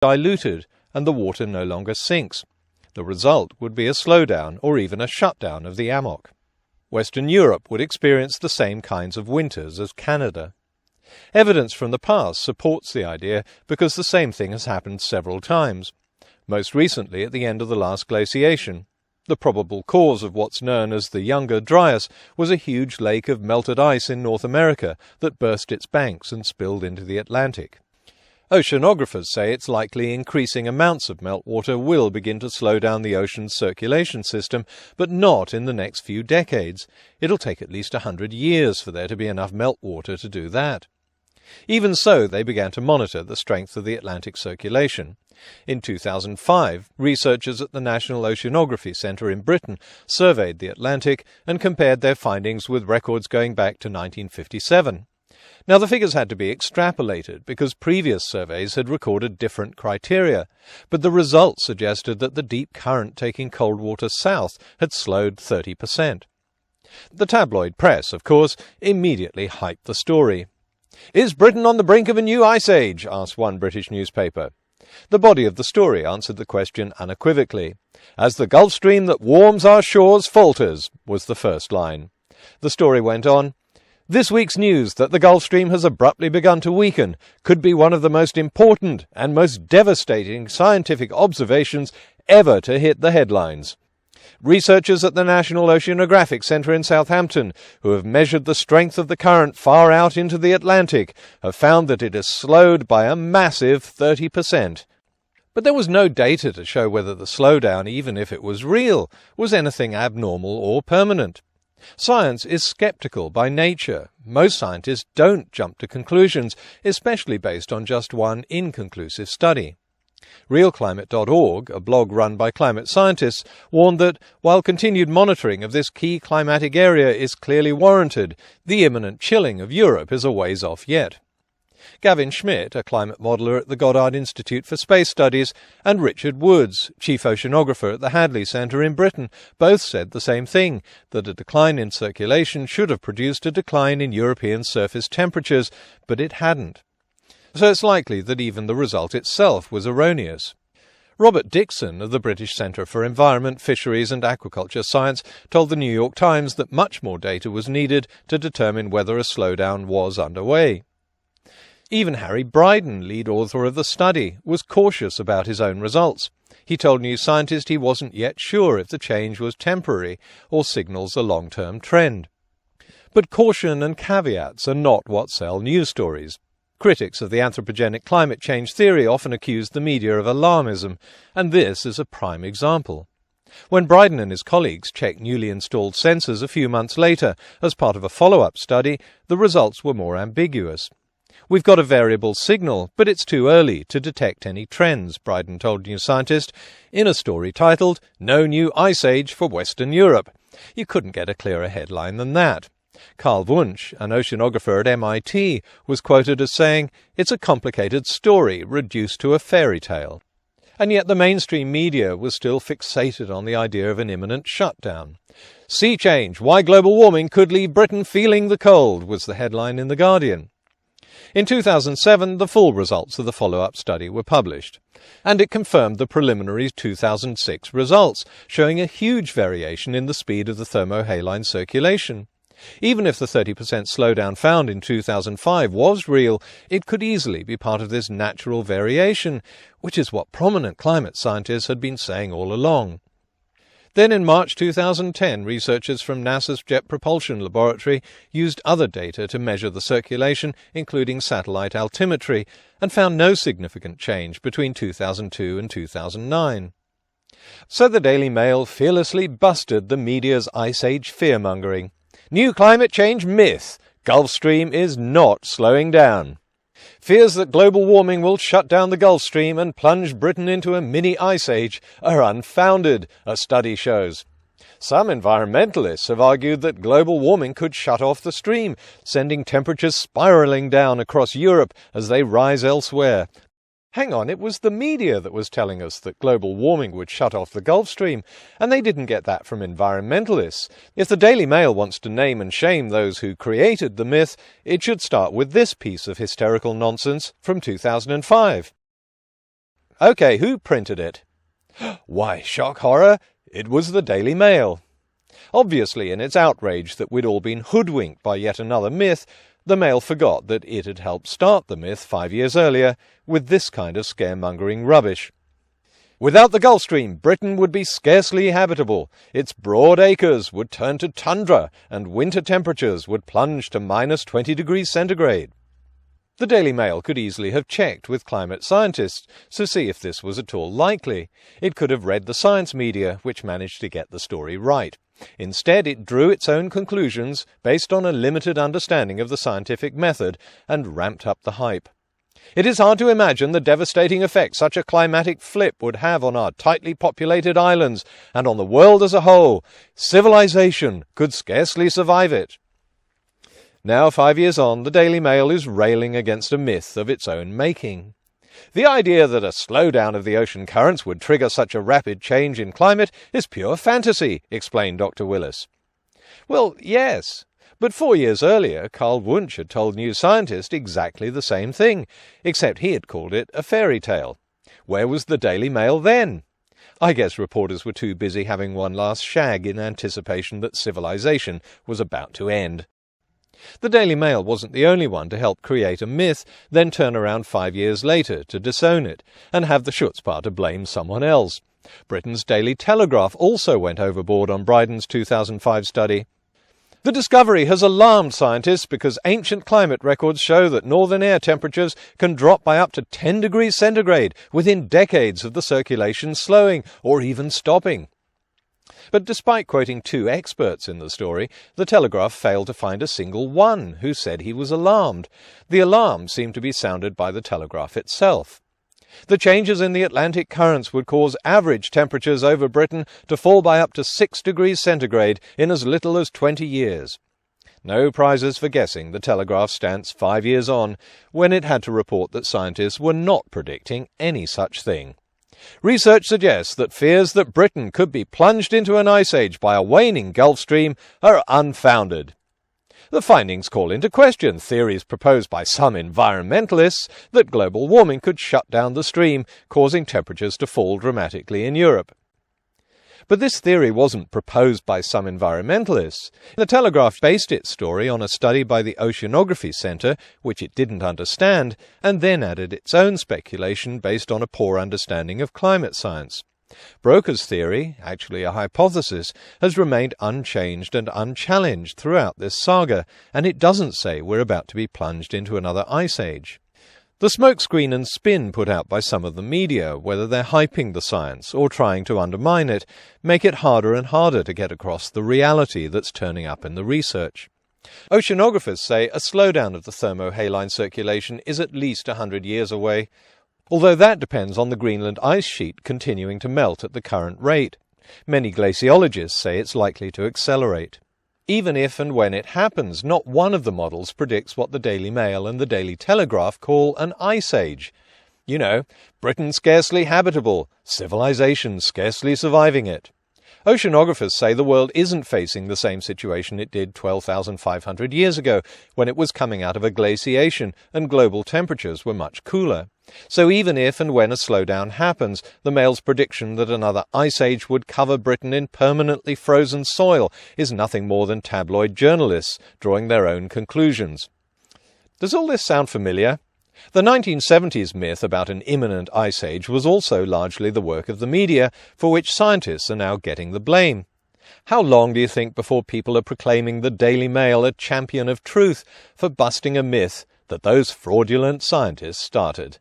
diluted and the water no longer sinks. The result would be a slowdown or even a shutdown of the amok. Western Europe would experience the same kinds of winters as Canada. Evidence from the past supports the idea because the same thing has happened several times, most recently at the end of the last glaciation. The probable cause of what's known as the Younger Dryas was a huge lake of melted ice in North America that burst its banks and spilled into the Atlantic. Oceanographers say it's likely increasing amounts of meltwater will begin to slow down the ocean's circulation system, but not in the next few decades. It'll take at least 100 years for there to be enough meltwater to do that. Even so, they began to monitor the strength of the Atlantic circulation. In 2005, researchers at the National Oceanography Centre in Britain surveyed the Atlantic and compared their findings with records going back to 1957. Now, the figures had to be extrapolated because previous surveys had recorded different criteria, but the results suggested that the deep current taking cold water south had slowed 30%. The tabloid press, of course, immediately hyped the story. "Is Britain on the brink of a new ice age?" asked one British newspaper. The body of the story answered the question unequivocally. "As the Gulf Stream that warms our shores falters," was the first line. The story went on, "This week's news that the Gulf Stream has abruptly begun to weaken could be one of the most important and most devastating scientific observations ever to hit the headlines. Researchers at the National Oceanographic Centre in Southampton, who have measured the strength of the current far out into the Atlantic, have found that it has slowed by a massive 30%. But there was no data to show whether the slowdown, even if it was real, was anything abnormal or permanent. Science is skeptical by nature. Most scientists don't jump to conclusions, especially based on just one inconclusive study. RealClimate.org, a blog run by climate scientists, warned that, while continued monitoring of this key climatic area is clearly warranted, the imminent chilling of Europe is a ways off yet. Gavin Schmidt, a climate modeller at the Goddard Institute for Space Studies, and Richard Woods, chief oceanographer at the Hadley Centre in Britain, both said the same thing, that a decline in circulation should have produced a decline in European surface temperatures, but it hadn't. So it's likely that even the result itself was erroneous. Robert Dixon of the British Centre for Environment, Fisheries and Aquaculture Science told the New York Times that much more data was needed to determine whether a slowdown was underway. Even Harry Bryden, lead author of the study, was cautious about his own results. He told New Scientist he wasn't yet sure if the change was temporary or signals a long-term trend. But caution and caveats are not what sell news stories. Critics of the anthropogenic climate change theory often accuse the media of alarmism, and this is a prime example. When Bryden and his colleagues checked newly installed sensors a few months later as part of a follow-up study, the results were more ambiguous. "We've got a variable signal, but it's too early to detect any trends," Bryden told New Scientist in a story titled "No New Ice Age for Western Europe." You couldn't get a clearer headline than that. Carl Wunsch, an oceanographer at MIT, was quoted as saying, "It's a complicated story reduced to a fairy tale." And yet the mainstream media was still fixated on the idea of an imminent shutdown. "Sea change, why global warming could leave Britain feeling the cold," was the headline in The Guardian. In 2007, the full results of the follow-up study were published, and it confirmed the preliminary 2006 results, showing a huge variation in the speed of the thermohaline circulation. Even if the 30% slowdown found in 2005 was real, it could easily be part of this natural variation, which is what prominent climate scientists had been saying all along. Then in March 2010, researchers from NASA's Jet Propulsion Laboratory used other data to measure the circulation, including satellite altimetry, and found no significant change between 2002 and 2009. So the Daily Mail fearlessly busted the media's Ice Age fear-mongering. New climate change myth. Gulf Stream is not slowing down. Fears that global warming will shut down the Gulf Stream and plunge Britain into a mini ice age are unfounded, a study shows. Some environmentalists have argued that global warming could shut off the stream, sending temperatures spiralling down across Europe as they rise elsewhere. Hang on, it was the media that was telling us that global warming would shut off the Gulf Stream, and they didn't get that from environmentalists. If the Daily Mail wants to name and shame those who created the myth, it should start with this piece of hysterical nonsense from 2005. OK, who printed it? Why, shock horror, it was the Daily Mail. Obviously, in its outrage that we'd all been hoodwinked by yet another myth, the Mail forgot that it had helped start the myth 5 years earlier with this kind of scaremongering rubbish. Without the Gulf Stream, Britain would be scarcely habitable. Its broad acres would turn to tundra, and winter temperatures would plunge to minus 20 degrees centigrade. The Daily Mail could easily have checked with climate scientists to see if this was at all likely. It could have read the science media, which managed to get the story right. Instead, it drew its own conclusions based on a limited understanding of the scientific method and ramped up the hype. It is hard to imagine the devastating effect such a climatic flip would have on our tightly populated islands and on the world as a whole. Civilization could scarcely survive it. Now, 5 years on, the Daily Mail is railing against a myth of its own making. The idea that a slowdown of the ocean currents would trigger such a rapid change in climate is pure fantasy, explained Dr. Willis. Well, yes, but 4 years earlier, Carl Wunsch had told New Scientist exactly the same thing, except he had called it a fairy tale. Where was the Daily Mail then? I guess reporters were too busy having one last shag in anticipation that civilization was about to end. The Daily Mail wasn't the only one to help create a myth, then turn around 5 years later to disown it, and have the chutzpah to blame someone else. Britain's Daily Telegraph also went overboard on Bryden's 2005 study. The discovery has alarmed scientists because ancient climate records show that northern air temperatures can drop by up to 10 degrees centigrade within decades of the circulation slowing or even stopping. But despite quoting 2 experts in the story, the Telegraph failed to find a single one who said he was alarmed. The alarm seemed to be sounded by the Telegraph itself. The changes in the Atlantic currents would cause average temperatures over Britain to fall by up to 6 degrees centigrade in as little as 20 years. No prizes for guessing the Telegraph's stance 5 years on, when it had to report that scientists were not predicting any such thing. Research suggests that fears that Britain could be plunged into an ice age by a waning Gulf Stream are unfounded. The findings call into question theories proposed by some environmentalists that global warming could shut down the stream, causing temperatures to fall dramatically in Europe. But this theory wasn't proposed by some environmentalists. The Telegraph based its story on a study by the Oceanography Centre, which it didn't understand, and then added its own speculation based on a poor understanding of climate science. Broca's theory, actually a hypothesis, has remained unchanged and unchallenged throughout this saga, and it doesn't say we're about to be plunged into another ice age. The smokescreen and spin put out by some of the media, whether they're hyping the science or trying to undermine it, make it harder and harder to get across the reality that's turning up in the research. Oceanographers say a slowdown of the thermohaline circulation is at least 100 years away, although that depends on the Greenland ice sheet continuing to melt at the current rate. Many glaciologists say it's likely to accelerate. Even if and when it happens, not one of the models predicts what the Daily Mail and the Daily Telegraph call an ice age. You know, Britain scarcely habitable, civilization scarcely surviving it. Oceanographers say the world isn't facing the same situation it did 12,500 years ago, when it was coming out of a glaciation and global temperatures were much cooler. So even if and when a slowdown happens, the Mail's prediction that another ice age would cover Britain in permanently frozen soil is nothing more than tabloid journalists drawing their own conclusions. Does all this sound familiar? The 1970s myth about an imminent ice age was also largely the work of the media, for which scientists are now getting the blame. How long do you think before people are proclaiming the Daily Mail a champion of truth for busting a myth that those fraudulent scientists started?